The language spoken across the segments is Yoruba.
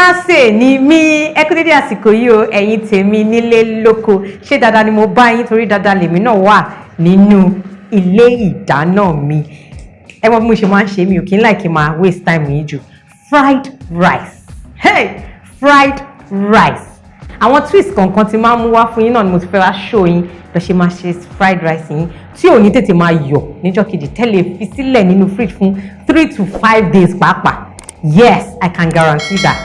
Alase Nimi ẹ kú dédé àsìkò yìí o ẹ̀yin tèmi nílé lóko ṣé dáadáa ni mo bá yín torí dáadáa lèmi náà wà nínú ilé ìdáná mi ẹ mọ̀ bí mo ṣe máa ń ṣe mi ò kí n like máa waste time yìí jù fried rice fried rice àwọn twist kankan tí máa ń mú wá fún yín náà ni mo ti fẹ́ wá show yín bẹ́ ṣe máa ṣe fried rice yín tí ò ní tètè máa yọ̀ níjọ́ kejì tẹ́lẹ̀ fi sílẹ̀ nínú fridge fún 3 to 5 days pàápàá. Yes, I can guarantee that.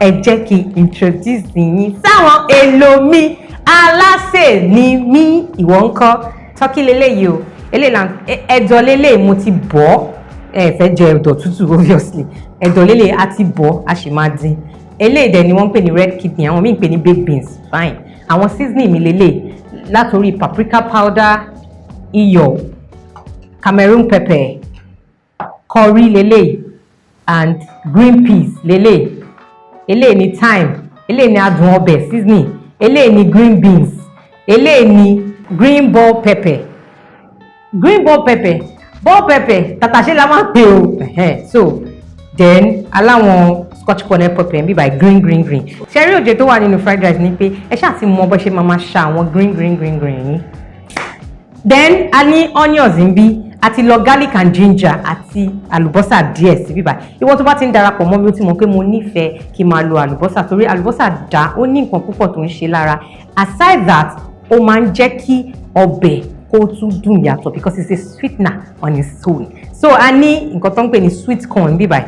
Ẹ jẹ́ kí introduce yín sáwọn èlò mi. Alase Nimi ìwọ ńkọ́. Tọ́kì lélẹ́yìí o. Ẹ̀dọ̀ lélẹ́yìí mo ti bọ̀. Ẹ fẹ́ jẹ ẹ̀dọ̀ tútù obviously. Ẹ̀dọ̀ lélẹ́yìí a ti bọ̀ a sì máa dín. Eléyìí dẹ̀ ni wọ́n ń pè ní red kidney, àwọn míì ń pè ní baked beans. Fine. Àwọn seasoning mi lélẹ́yìí látòrí paprika powder, iyọ̀, Cameroon pepper, curry lélẹ́yìí and green peas lele ni thyme ni adun ọbẹ̀ seasoning ni green beans ni green ball pepper Tatashe la máa pè o so then aláwọn scotch bonnet pepper bí by green ṣẹ́rí òjò tó wà nínú fried rice ni pé ẹ ṣáà ti mọ bó ṣe máa ṣa àwọn green yín then a ní onions ń bí àti lọ garlic and ginger àti Alubosa díẹ̀ sí bíbá ìwọ tó bá ti ń darapọ̀ mọ́ mi ó ti mọ̀ pé mo nífẹ̀ẹ́ kí n máa lo Alubosa torí Alubosa dá ó ní nǹkan púpọ̀ tó ń ṣe lára aside that ó máa ń jẹ́ kí ọbẹ̀ kó tún dùn yàtọ̀ because it's a sweetener on its own so a ní nǹkan tó ń pè ní sweet corn bíbá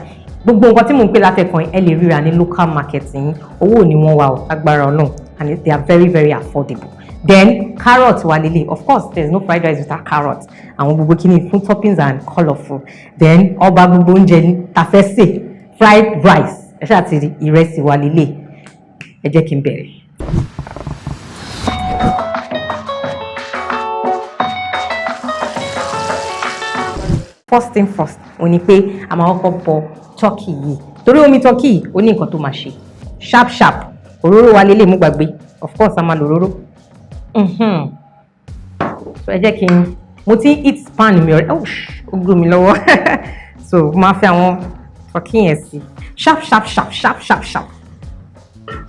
gbogbo nǹkan tí mò ń pè látẹ̀kàn ẹ lè ríra ní local market yín owó ò ní wọ́n wà ó agbára Ọlọ́run and they are very very affordable. Then carrot wa lele, of course there's no fried rice without carrot. Àwọn gbogbo kini food toppings and colorful. Then ọba gbogbo oúnjẹ ta fẹ́ sè fried rice. Ẹ ṣáà ti rí ìrẹsì wa lele. Ẹ jẹ́ kí n bẹ̀rẹ̀. First thing first, ó ní pé a máa kọ́kọ́ bọ turkey yìí. Torí omi turkey ó ní nǹkan tó máa ṣe. Sharp. Òróró wa lele mú gbàgbé. Of course a máa lo òróró. So ẹ jẹ́ kí n mo ti eat pan mi ọ̀rẹ́ ó gbó mi lọ́wọ́ so máa fi àwọn turkey yẹn sí sharp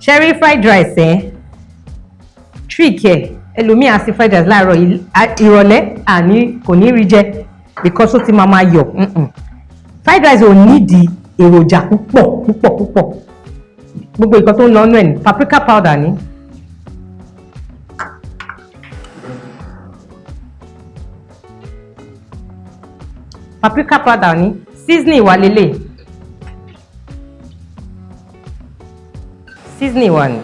cherry fried rice trick ẹlòmíì á sí fried rice láàárọ̀ ìrọ̀lẹ́ àní kò ní rí jẹ because ó ti máa yọ̀ fried rice ò nídìí èròjà púpọ̀ gbogbo nǹkan tó ń lọ ọ́nà ẹ̀ ní paprika powder ní. Paprika powder ní seasoning wa lele seasoning wa ní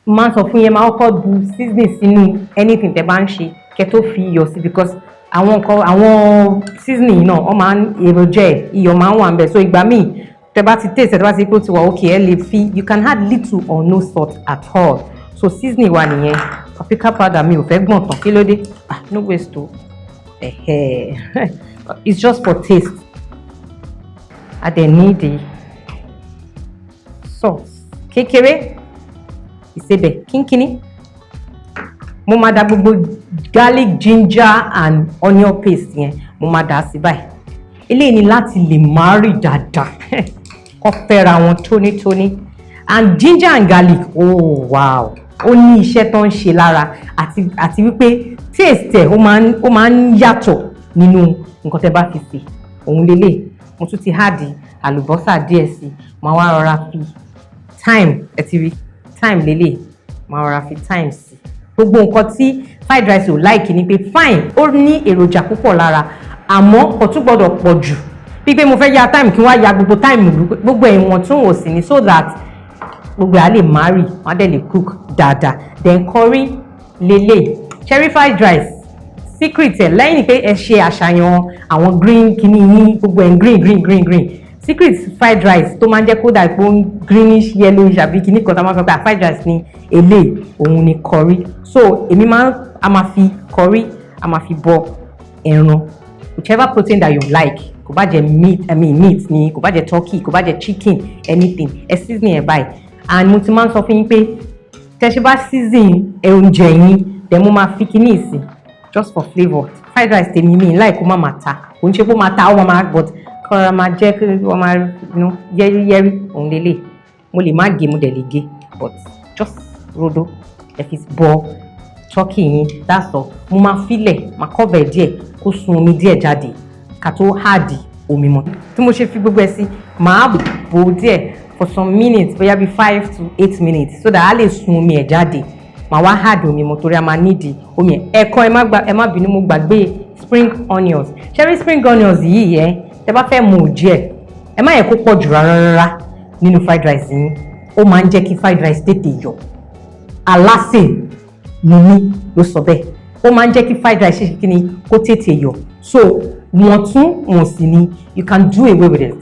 máa sọ fún yẹn máa kọ́kọ́ bu seasoning sínú anything tẹ́ bá ń ṣe kẹ́ tó fi iyọ̀ sí because àwọn seasoning náà wọ́n máa ń èròjà iyọ̀ máa ń wà ńbẹ̀ so ìgbà míì tẹ́ bá ti taste tẹ́ bá ti pé ó ti wà okay ẹ lè fi you can add little or no salt at all so seasoning wa nìyẹn paprika powder mi ò fẹ́ gbọ̀n tán kí ló dé no waste o. It's just for taste. I then need the sauce. Kékeré, Isebe, kínkínní. Mo máa dà gbogbo garlic, ginger and onion paste yẹn. Mo máa dà sí báyìí. Eléyìí ni láti lè marry dáadáa. Kó fẹ́ra wọn tónítóní. And ginger and garlic, oh wow. Ó ní iṣẹ́ tó ń ṣe lára àti wípé taste ẹ̀ ó máa ń yàtọ̀ nínú nǹkan tẹ́ bá fi sè òun lélẹ̀ mo tún ti add àlùbọ́sà díẹ̀ sí máa wá rọra fi thyme ẹ ti rí thyme lélẹ̀ máa rọra fi thyme sí gbogbo nǹkan tí fried rice ò like ni pé fine ó ní èròjà púpọ̀ lára àmọ́ kò tún gbọ́dọ̀ pọ̀ jù bí pé mo fẹ́ ya thyme kí wọ́n á ya gbogbo thyme gbogbo ẹ̀wọ̀n tún wò sí ni so that gbogbo à lè marry wọ́n á dẹ̀ lè cook dáadáa then curry lélẹ̀ cherry fried rice secret ẹ lẹ́yìn pé ẹ ṣe àṣàyàn àwọn green kìíní yín gbogbo ẹ̀ green secret fried rice tó máa ń jẹ́ kó dà pé greenish yellowish àbí kìíní kan tó máa ń sọ pé fried rice ní eléyìí òun ni curry so èmi a máa fi curry a máa fi bọ ẹran whichever protein that you like kò bá jẹ́ meat ni kò bá jẹ́ turkey kò bá jẹ́ chicken anything ẹ season ẹ báyìí and mo ti máa ń sọ fún yín pé tẹ́ bá season oúnjẹ yín then mo máa fi kíní sí just for flavour fried rice tèmi mi like kó má máa ta kò ń ṣe kó máa ta ó máa but kọ́ra máa jẹ́ kí wọ́n máa yẹ́rí òun lélẹ̀ mo lè má gé mo dẹ̀ lè gé but just rodo ẹ fi bọ turkey yín that's all mo máa filẹ̀ máa cover díẹ̀ kó sun omi díẹ̀ jáde ká tó háàdì omi mọ́ tí mo ṣe fi gbogbo ẹ sí màá bò díẹ̀ for some minutes bóyá bí 5 to 8 minutes so that a lè sun omi ẹ̀ jáde màá wá háàdì omi mọ́ torí a máa nídìí omi ẹ̀ ẹ̀kan ẹ má bínú mo gbàgbé spring onions cherry spring onions yìí yẹn tẹ bá fẹ́ mu òjì ẹ má yẹ kó pọ̀ jù rárá nínú fried rice yín ó máa ń jẹ́ kí fried rice tètè yọ Alase Nimi ló sọ bẹ́ẹ̀ ó máa ń jẹ́ kí fried rice ṣe kí ni kó tètè yọ so wọ̀ntúnwọ̀nsì ni you can do away with it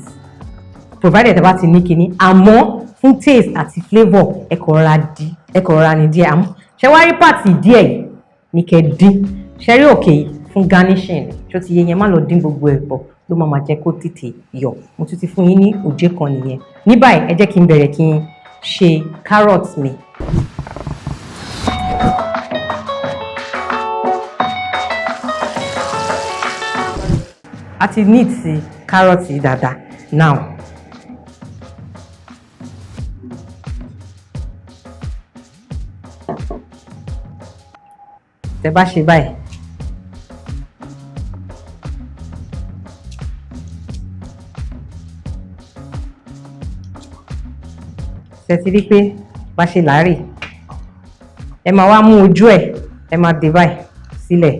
provided ẹ bá ti ní kíní àmọ́ fún taste àti flavour ẹ kò rọra ní díẹ̀ àmọ́ ṣé wá rí pàtì díẹ̀ yìí ní kẹ́ dín ṣe rí òkè yìí fún garnishing ṣó ti yẹ yẹn má lọ dín gbogbo ẹ̀ pọ̀ ló máa jẹ́ kó tètè yọ mo tún ti fún yín ní òjé kan nìyẹn ní báyìí ẹ jẹ́ kí n bẹ̀rẹ̀ kí n ṣe carrot mi. a ti need sí carrot yìí dáadáa now tẹ́ bá ṣe báyìí ṣe ti rí pé bá ṣe láàárì ẹ máa wá mú ojú ẹ máa dé báyìí sílẹ̀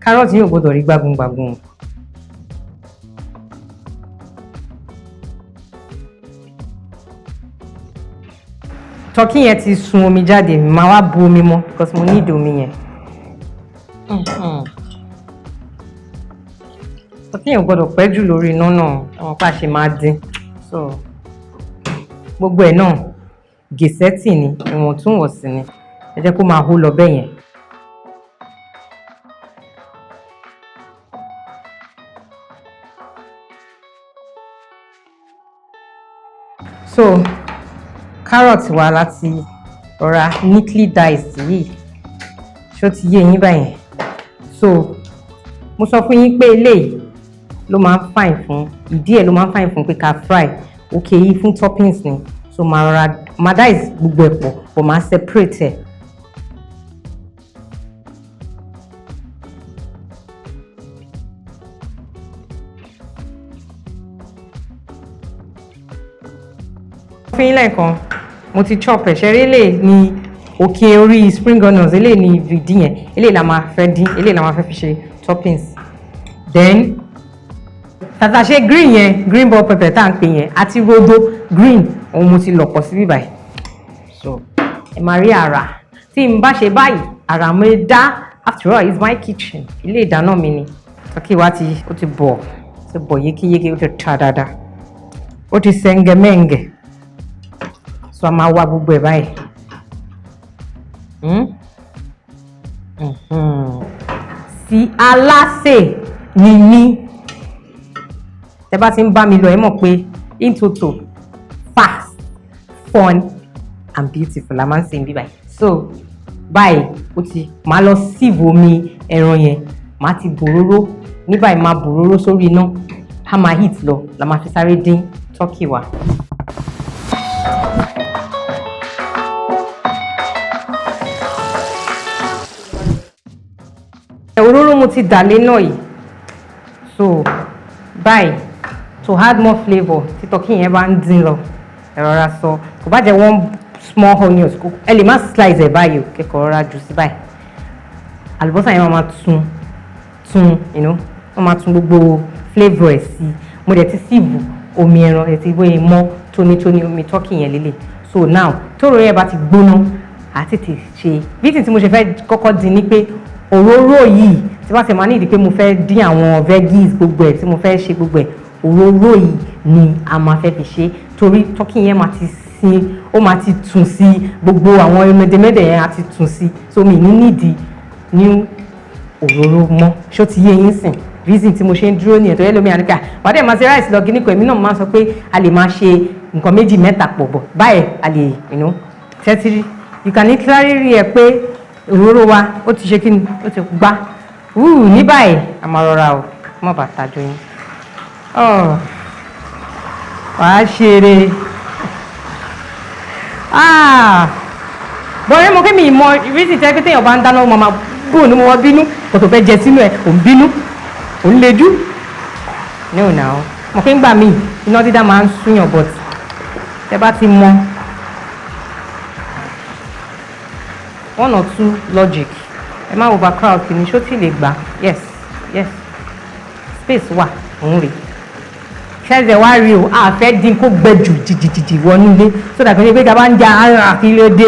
kárọ̀tì yóò gbọ́dọ̀ rí gbágungbàgun tọ́kì yẹn ti sun omi jáde máa wá bu omi mọ́ because mo need omi yẹn tọ́kì yẹn gbọ́dọ̀ pẹ́ jù lórí iná náà àwọn pa ṣe máa dín so gbogbo ẹ̀ náà gèsẹ́tì ni ìwọ̀ntúnwọ̀nsì ni ẹ jẹ́ kó máa hó lọ bẹ́ẹ̀ yẹn. so carrot wa láti rọra neatly diced yìí ṣó ti yé yín báyẹn so mo sọ fún yín pé eléyìí ló máa ń fine fún ìdí ẹ̀ ló máa ń fine fún pé ká fry òkè yìí fún toppings ni so máa rọra máa dice gbogbo ẹ̀ pọ̀ but máa separate ẹ̀. fún yín lẹ́ẹ̀kan mo ti chop ẹ̀ ṣẹ́rí eléyìí ní òkè orí spring onions eléyìí ní ìdí yẹn eléyìí la máa fẹ́ dín eléyìí la máa fẹ́ fi ṣe toppings then Tatashe green yẹn green bell pepper tá à ń pè yẹn àti rodo green òun mo ti lọ̀pọ̀ sí bíbáyìí so ẹ máa rí àrà tí n bá ṣe báyìí àrà mo dá after all it's my kitchen ilé ìdáná mi ni tọ́kì wa ó ti bọ̀ yékéyéké ó ti ta dáadáa ó ti sẹ́ngẹ̀mẹ́ngẹ̀ so a máa wá gbogbo ẹ̀ báyìí sí Alase Nimi tẹ bá ti ń bá mi lọ ẹ mọ̀ pé in total fast fun and beautiful la máa ń ṣe ń bí báyìí so báyìí ó ti máa lọ sieve omi ẹran yẹn máa ti bòróró ní báyìí máa bòróró sórí iná á máa heat lọ la máa fi sáré dín turkey wa. òróró mo ti dà lé náà yìí so báyìí to add more flavour tí turkey yẹn bá ń dín lọ ẹ rọra sọ kò bá jẹ́ one small onions ẹ lè má slice ẹ báyìí o kẹ́kọ̀ọ́ rọra jù sí báyìí àlùbọ́sà yẹn máa tún wọ́n máa tún gbogbo flavour ẹ̀ sí mo dẹ̀ ti sieve omi ẹran ẹ̀ ti bóyá mọ́ tónítóní omi turkey yẹn lélẹ̀ so now tóòrò yẹn bá ti gbóná àti ti ṣe bí tí mo ṣe fẹ́ kọ́kọ́ dín ní pé òróró yìí tí wọ́n ti máa ní ìdí pé mo fẹ́ dín àwọn veggies gbogbo ẹ̀ tí mo fẹ́ ṣe gbogbo ẹ̀ òróró yìí ni a máa fẹ́ fi ṣe torí turkey yẹn máa ti sin ó máa ti tún sí gbogbo àwọn mẹ́dẹ̀mẹ́dẹ̀ yẹn á ti tún sí so mi ní nídìí ní òróró mọ́ ṣó ti yé yín sìn reason tí mo ṣe ń dúró nìyẹn tó yẹ lómi àníkà wàdí ẹ̀ máa ṣe rice lọ gíní kan èmi náà máa sọ pé a lè máa ṣe nǹkan méjì mẹ́ta pọ̀ bọ̀ báyìí a lè tẹ́tírí you can literally rí ẹ pé òróró wa ó ti ṣe kí ni ó ti gbá ní báyìí a máa rọra o má bàa tàjọ yín Oh, wàá ṣeré. Bọ̀rẹ́ mo kí mi mọ ìrísí tẹ́ pé téèyàn bá ń dáná mama bò ní mo wọ́n bínú kò tó fẹ́ jẹ sínú ẹ̀ ò ń bínú ò ń lejú. No now mo kí ń gbà mí iná dídá máa ń súnyàn but tẹ́ bá ti mọ one or two logic ẹ má overcrowd kìíní ṣó tí lè gbà yes space wà òun rè ṣẹ́ẹ̀sẹ̀ wá rí o àfẹ́ dín kó gbẹ jù jìjìjì wọnú ilé so that kò ṣe pé tá a bá ń ja ara kí ló dé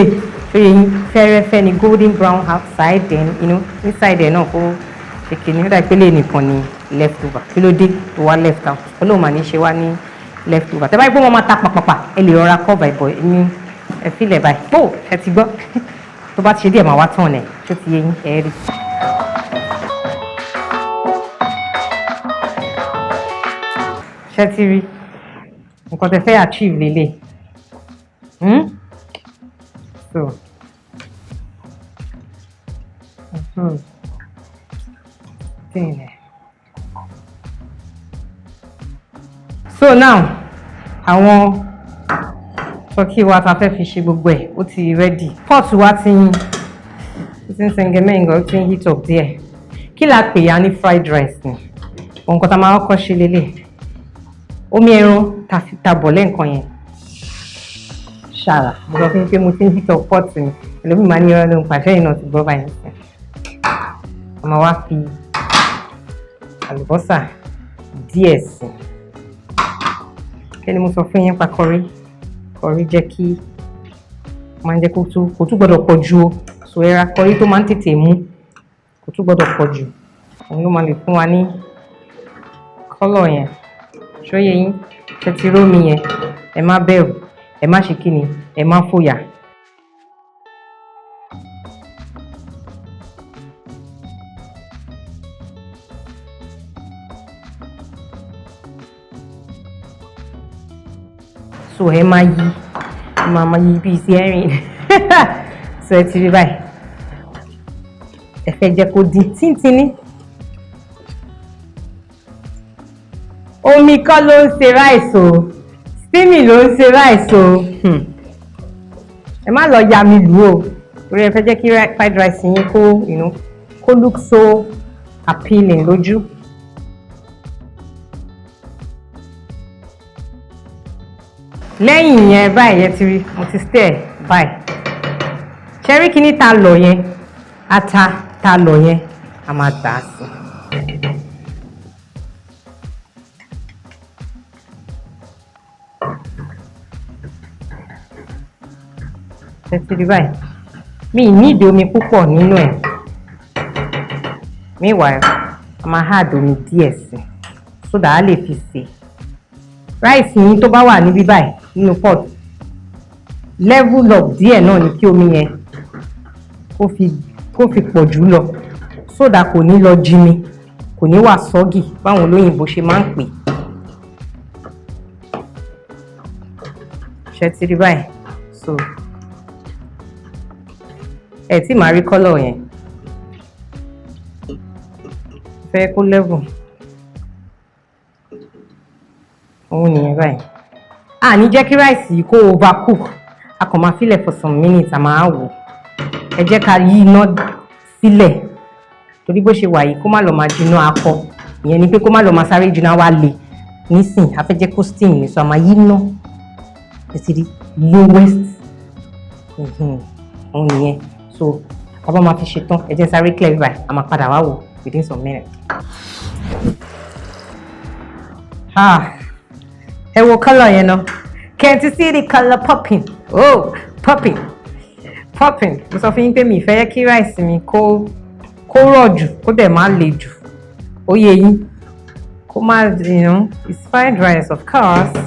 ṣó yẹ yín fẹ́rẹ́fẹ́ ni golden brown outside then inside ẹ̀ náà kó ṣe kìíní ó dà pé lè nìkan ni left over kí ló dé tó wá left out olóòmà ní ṣe wá ní left over tẹ́ báyìí pé wọ́n máa ta pàpàpà ẹ lè rọra cover ìbọ̀ ní ẹ fílẹ̀ báyìí ó ẹ ti gbọ́ tó bá ti ṣe díẹ̀ máa wá tán ẹ̀ tó ti yẹ yín ẹ rí. ṣé ti rí nǹkan tẹ́ fẹ́ achieve lélẹ̀ so now àwọn turkey wa ta fẹ́ fi ṣe gbogbo ẹ̀ ó ti ready pot wa ti ń sẹ́ngẹ̀mẹ́ngàn ó ti ń heat up díẹ̀ kí la pè ya ní fried rice ni nǹkan tá a máa kọ́kọ́ ṣe lélẹ̀ omi ẹran ta bọ̀ lẹ́ǹkan yẹn ṣàrà mo sọ fún yín pé mo ti ń heat up pot mi ẹlòmíì máa ní ẹran ló ń pàṣẹ yìí náà ti gbọ́ báyìí sí a máa wá fi àlùbọ́sà díẹ̀ sí kí ni mo sọ fún yín pa kọrí jẹ́ kí máa ń jẹ́ kó tún gbọ́dọ̀ pọ̀ jù o so ẹra kọrí tó máa ń tètè mú kò tún gbọ́dọ̀ pọ̀ jù òun ló máa lè fún wa ní kọ́lọ̀ yẹn ṣóyè yín ṣètì rómi yẹn ẹ má bẹ̀rù ẹ má ṣe kíni ẹ má fòyà. so ẹ máa yí máa yí bíi sí ẹ̀rìn so ẹ ti rí báyìí ẹ fẹ́ jẹ́ kó di tíntínní omi kọ́ ló ń ṣe ráìsì o steamy ló ń ṣe ráìsì o ẹ má lọ ya mi lù o torí ẹ fẹ́ jẹ́ kí fried rice yín kó look so appealing lójú. lẹ́yìn yẹn báyìí yẹn ti rí mo ti stir báyìí ṣẹ́rí kìíní ta lọ̀ yẹn ata ta lọ̀ yẹn a máa dà á sí. ṣe ti rí báyìí mi ì ní ìdí omi púpọ̀ nínú ẹ̀ meanwhile a máa add omi díẹ̀ sí so that a lè fi sè ráìsì yín tó bá wà níbí báyìí nínú pot level up díẹ̀ náà ni kí omi yẹn kó fi pọ̀ jù lọ so that kò ní lọ jimi kò ní wà sọ́gì báwọn olóyìnbó ṣe máa ń pè ṣe ti rí báyìí so ẹ tí màá rí kọ́lọ̀ yẹn fẹ́ kó level òun nìyẹn báyìí a ní jẹ́ kí ráìsì yìí kó overcook a kàn máa fílẹ̀ for some minutes a máa wò ẹ jẹ́ ká yí iná sílẹ̀ torí bó ṣe wà yìí kó má lọ máa jiná akọ ìyẹn ni pé kó má lọ máa sáré jiná wá le nísìn a fẹ́ jẹ́ kó steam ní so a máa yí iná títí di lowest òun nìyẹn so a bá máa fi ṣetán ẹ jẹ́ sáré clear bíbáyìí a máa padà wá wò within some minutes. Ẹ wo colour yẹn náà. Can't you see the colour popping? Oh, popping. Popping. Mo sọ fún yín pé mi ìfẹ́ yẹ kí rice mi kó rọ̀ jù, kó dẹ̀ má le jù. Ó yé yín. Kó má, it's fried rice of course.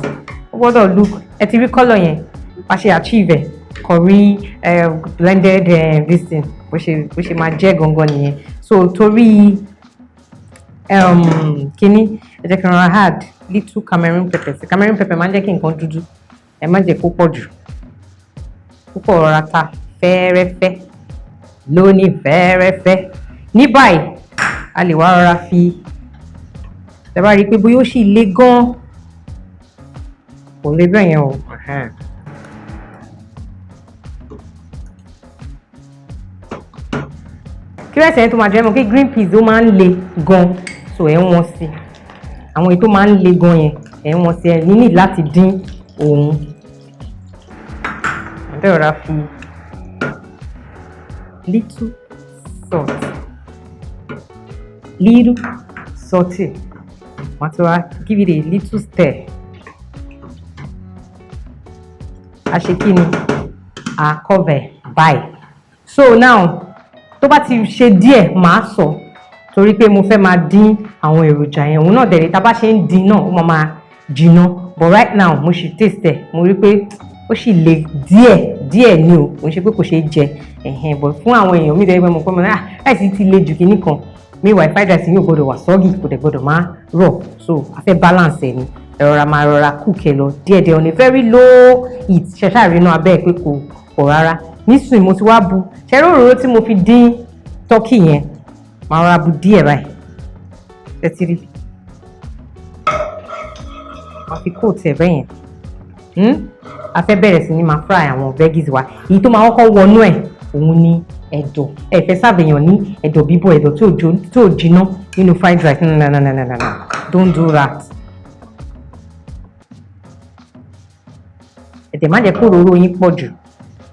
Ó gbọ́dọ̀ look. Ẹ ti rí colour yẹn. Bá ṣe achieve ẹ̀. Curry, blended this thing. Bó ṣe máa jẹ́ gangan nìyẹn. So torí kíní ẹ jẹ́ kí n rọra add little Cameroon pepper. Cameroon pepper máa ń jẹ́ kí nǹkan dúdú. Ẹ má jẹ́ kó pọ̀ jù. Púpọ̀ rọra ta fẹ́ẹ́rẹ́fẹ́ lóní fẹ́ẹ́rẹ́fẹ́. Ní báyìí a lè wá rọra fi tẹ́ bá rí i pé bóyá ó sì le gan kò le bẹ́ẹ̀ yẹn o. kí rẹ́sì yẹn tó máa jẹ́ mọ́ kí green peas ó máa ń le gan so ẹ̀ ń wọ́n sí àwọn èyí tó máa ń le gan yẹn ẹ̀ ń wọ́n sí ẹ̀ ní láti dín òun. Àbẹ́ ọ̀rá fi little salty wọ́n ti wá give it a little stir. A ṣe kí ni a cover báyìí. So now tó bá ti ṣe díẹ̀ màá sọ torí pé mo fẹ́ máa dín àwọn èròjà yẹn òun náà dẹ̀rẹ̀ tá a bá ṣe ń dín náà ó máa jiná but right now mo ṣì taste ẹ̀ mo rí pé ó sì le díẹ̀ ni o kò ṣe pé kò ṣe jẹ but fún àwọn èèyàn mi dẹ́gbẹ́ mo pẹ́ mọ́ láìsí ti le jù kínní kan meanwhile fried rice yóò gbọ́dọ̀ wà sọ́ọ̀gì kò dẹ̀ gbọ́dọ̀ máa rọ̀ so a fẹ́ balance ẹ̀ ni ẹ̀rọra máa rọra cook ẹ lọ díẹ̀díẹ̀ on a very low heat ṣẹ̀ṣà rí inú abẹ́ ẹ̀ pé kò pọ̀ rárá. Nísìnyí mo ti wá bu ṣẹ́rí òróró tí mo fi dín tọ́kì yẹn máa rọra bu díẹ̀ báyìí tẹ́tírí máa fi coat ẹ̀ bẹ́ẹ̀ yẹn a fẹ́ bẹ̀rẹ̀ sí ní máa fry àwọn veggies wa èyí tó máa kọ́kọ́ wọnú ẹ̀ òun ni ẹ̀dọ̀ ẹ fẹ́ ṣàbẹ̀yàn ní ẹ̀dọ̀ bíbọ̀ ẹ̀dọ̀ tí ò jiná nínú fried rice no don't do that. Ẹ̀dẹ̀ má jẹ́ kó òróró yín pọ̀ jù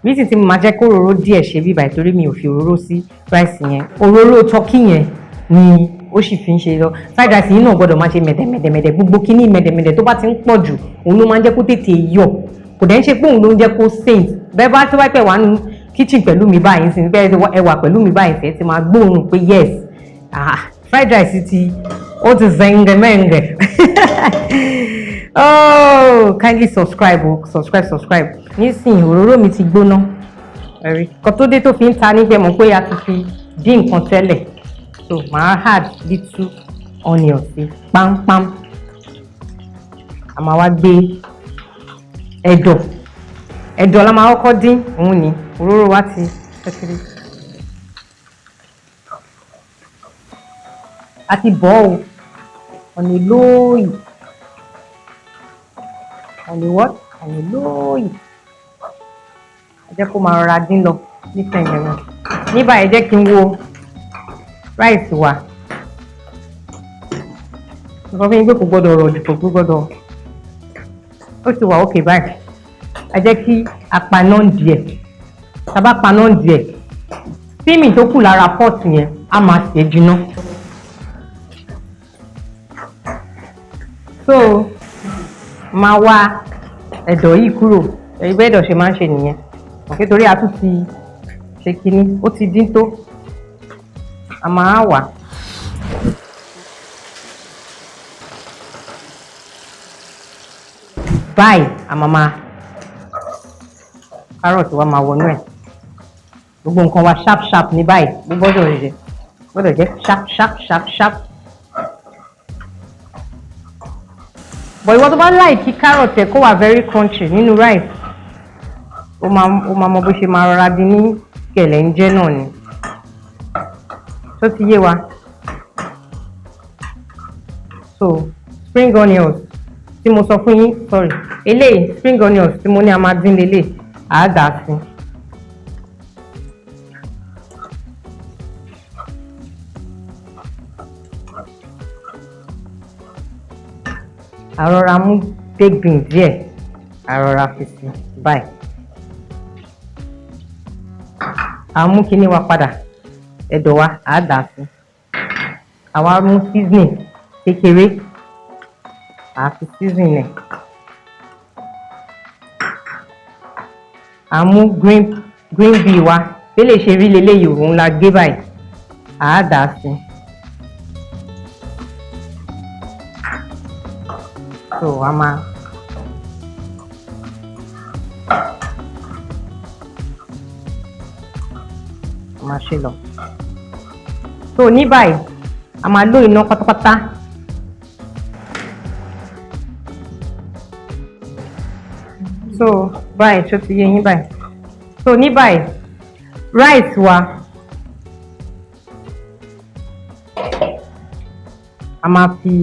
reason tí mo máa jẹ́ kó òróró díẹ̀ ṣe bíbá ìtorí mi ò fi òróró sí rice yẹn òróró tọ́kì yẹn ni ó sì fi ń ṣe lọ fried rice yìí náà gbọ́dọ̀ máa ṣe mẹ̀dẹ̀mẹ̀dẹ̀ gbogbo kíní mẹ̀dẹ̀mẹ̀dẹ̀ tó bá ti ń pọ̀ jù òun ló máa ń jẹ́ kó tètè yọ̀ kò dẹ̀ ń ṣe pé òun ló ń jẹ́ kó saint bẹ́ẹ̀ bá tó bá pẹ̀ wá nínú kitchen pẹ̀lú mi báyìí sí bẹ́ẹ̀ ẹ wà pẹ̀lú mi báyìí fẹ́ ti máa gbóòórùn pé yes fried rice ti ó ti zẹ́ngẹ̀mẹ́ngẹ̀. Oh, kindly subscribe nísìnyí òróró mi ti gbóná ẹ̀rí kan tó dé tó fi ń ta nígbẹ́ mọ̀ pé a ti fi dín nǹkan tẹ́lẹ̀ so màá add little onion sí pámpám a máa wá gbé ẹ̀dọ̀ la máa kọ́kọ́ dín òun ni òróró wa ti tẹ́tìrí a ti bọ̀ ọ́ ọ̀nà lóòyì ẹ jẹ́ kó máa rọra dín lọ nísìnyí ẹ̀rọ ní báyìí jẹ́ kí n wo ráìsì wa nǹkan fún yín pé kò gbọ́dọ̀ rọ̀ jù kò gbọ́dọ̀ ó ti wà ókè báyìí ẹ jẹ́ kí a paná díẹ̀ tá a bá paná díẹ̀ símì tó kù lára pọ́ọ̀tù yẹn á máa ṣe jiná so máa wá ẹ̀dọ̀ yìí kúrò èyí bẹ́ẹ̀ ẹ̀dọ̀ ṣe máa ń ṣe nìyẹn òkè torí a tún ti ṣe kínní ó ti dín tó a máa wà báyìí a máa kárọ̀tì wa máa wọnú ẹ̀ gbogbo nǹkan wa sharp ní báyìí gbọ́dọ̀ jẹ́ sharp. But ìwọ tó bá like kí carrot ẹ̀ kó wà very crunchy nínú rice ó máa mọ bó ṣe máa rọra di ní kẹ̀lẹ́ńjẹ́ náà ni tó ti yé wa so spring onions tí mo sọ fún yín eléyìí spring onions tí mo ní a máa dín lélẹ̀ àádá sí àrọ̀ra mú baked beans díẹ̀ àrọ̀ra fi sí báyìí àmú kíní wa padà ẹ̀dọ̀ wa àádá sí àwa mú seasoning kékeré àfi seasoning ẹ̀ àmú green pea wa bí lè ṣe rí leléyìí òun la gé báyìí àádá sí. So a máa ṣe lọ so ní báyìí a máa lò iná pátápátá so báyìí tó ti yé yín báyìí so ní báyìí rice wa a máa fi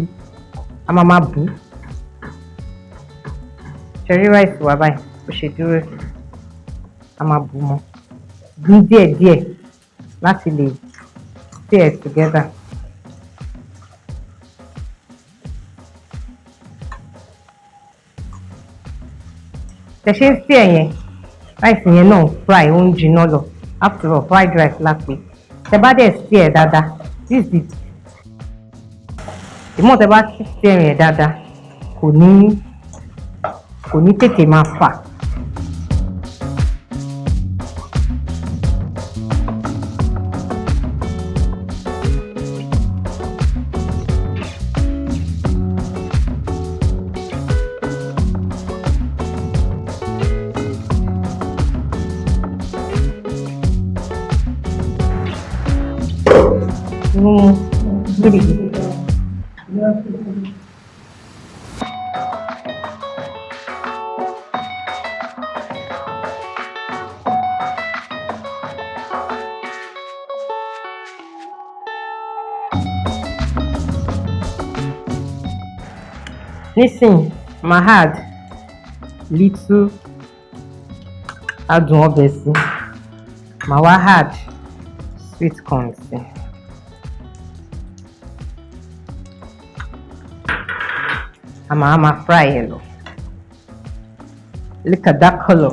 a máa bù cherry rice wà báyìí bó ṣe dúró a máa bù mọ́ ní díẹ̀díẹ̀ láti lè stir together. Tẹ́ ṣe ń stir yẹn rice yẹn náà fry ó ń jiná lọ after all fried rice la pè tẹ́ bá dẹ̀ stir dáadáa this is ìmọ̀ tẹ́ bá stir yẹn dáadáa kò ní tètè máa fà. Really. Nísìnyí máa add little adùn ọbẹ̀ sí, máa wá add sweet corn sí. I'ma fry it. Look at that color.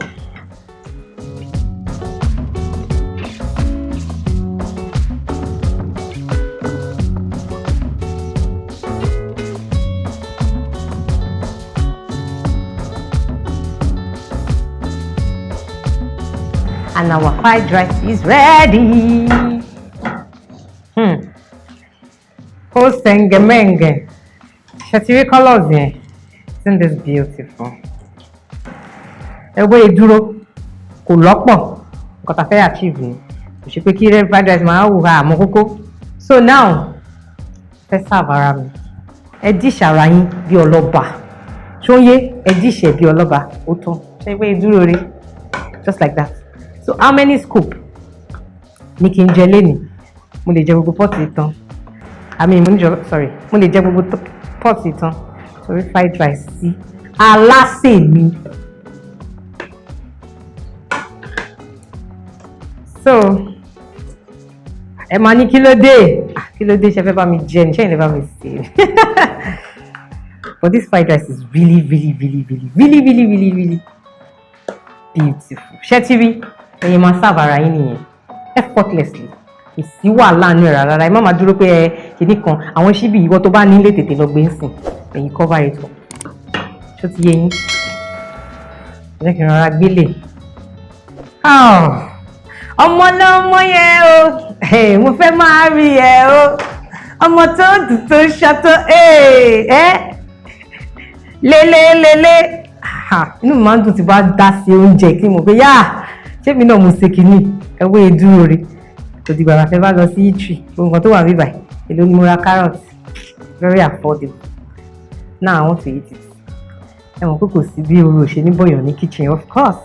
And our fried rice is ready. Oh, sengemenge. Shatiri colors here. Isn't this beautiful? Ẹgbẹ́ ìdúró kò lọ́pọ̀ nǹkan tá fẹ́ achieve ni kò ṣe pé kí fried rice máa wù àmọ́ kókó. So now fẹ́ serve ara mi ẹ dish ara yín bí ọlọ́ba ṣóyé ẹ dish ẹ bí ọlọ́ba ó tán ṣe ẹgbẹ́ ìdúró rẹ just like that. So how many scoop ni kí n jẹ lénìí? Mo lè jẹ gbogbo pọ́ọ̀tì tán mo lè jẹ gbogbo pọ́ọ̀tì tán torí fried rice sí Alase mi. So ẹ máa ní kí ló dé ṣe fẹ́ bá mi jẹ ní ṣẹ́yìn lè bá mi sè. But this fried rice is really beautiful. Ṣé tí rí ẹ̀yin máa serve ara yín nìyẹn effortlessly. Kò sí wàhálà nínú ẹ̀ rárá ẹ má máa dúró pé ẹ kìíní kan àwọn ṣíbí ìwọ tó bá nílé tètè lọ gbé ń sìn ẹ̀yin cover it up. Ṣó ti yé yín? Ẹ jẹ́ kí n rọra gbélé. Ọmọ lọ́mọ yẹn o mo fẹ́ máa rí ẹ o ọmọ tó dùn tó ṣàtọ̀ lélélélé inú mi máa ń dùn tí bá dá sí oúnjẹ kí mo pé ṣé mi náà mo ṣe kìíní ẹwé ìdúró rẹ̀ tó di gbàgbà fẹ́ bá lọ sí eatery gbogbo nǹkan tó wà bíbà èlò ni mo ra carrot very affordable. Now I want to eat it. Ẹ mọ̀ pé kò sí bí orò ṣe ní bọ̀yọ̀ ní kitchen of course.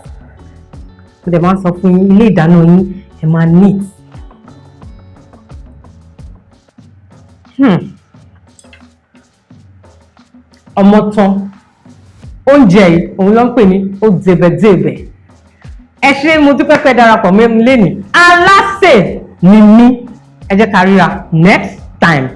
Mo dẹ̀ máa ń sọ fún yín ilé ìdáná yín ẹ máa neat. Ọmọ tán oúnjẹ yìí òun ló ń pè ní òdèbẹ̀dèbẹ̀. Ẹ ṣé mo dúpẹ́ pé darapọ̀ mọ́ mi lénìí. Alase ni mí. Ẹ jẹ́ ká ríra next time.